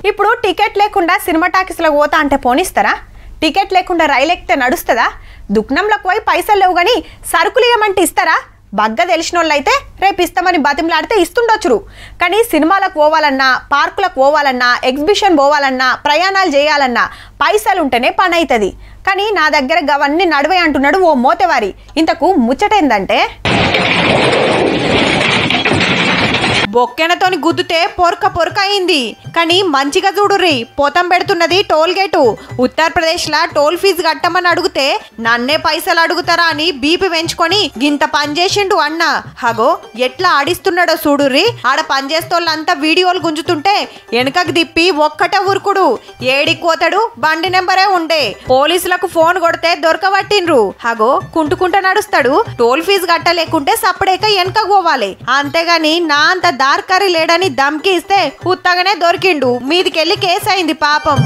ఇప్పుడు టికెట్ లేకుండా సినిమా టాకీస్లకు పోతా అంటే పోనిస్తారా? టికెట్ లేకుండా రైలు ఎక్కితే నడుస్తుందా? దుకాణంలోకి పోయి పైసలు లేవు కానీ సరుకులు ఇవ్వమంటే ఇస్తారా? బగ్గ తెలిసిన వాళ్ళు అయితే రేపు ఇస్తామని బతిమలాడితే ఇస్తుండొచ్చురు. కానీ సినిమాలకు పోవాలన్నా, పార్కులకు పోవాలన్నా, ఎగ్జిబిషన్ పోవాలన్నా, ప్రయాణాలు చేయాలన్నా పైసలు ఉంటేనే పని అవుతుంది. కానీ నా దగ్గర గవన్నీ నడువే అంటున్నాడు ఓ మోతేవారి. ఇంతకు ముచ్చటేందంటే, బొక్కెనతోని గుద్దుతే పొరక పొరక అయింది. కానీ మంచిగా చూడుర్రి, పోతం పెడుతున్నది టోల్ గేటు. ఉత్తరప్రదేశ్ లా టోల్ ఫీజు కట్టమని అడిగితే నన్నే పైసలు అడుగుతారా అని బీపీ పెంచుకొని గింత పనిచేసిండు అన్న. హగో ఎట్లా ఆడిస్తున్నాడో చూడుర్రి. ఆడ పనిచేస్తోళ్ళంతా వీడియోలు గుంజుతుంటే వెనకకు తిప్పి ఒక్కటే ఉరుకుడు. ఏడికి పోతాడు, బండి నెంబరే ఉండే. పోలీసులకు ఫోన్ కొడితే దొరకబట్టిండ్రు. హగో కుంటుకుంటా నడుస్తాడు. టోల్ ఫీజు కట్టలేకుంటే సప్పుడేక వెనకకు పోవాలి. అంతేగాని నా అంత దార్కరి లేడని దమ్కి ఇస్తే ఉత్తగానే దొరికిండు. మీదికెళ్ళి కేసు అయింది పాపం.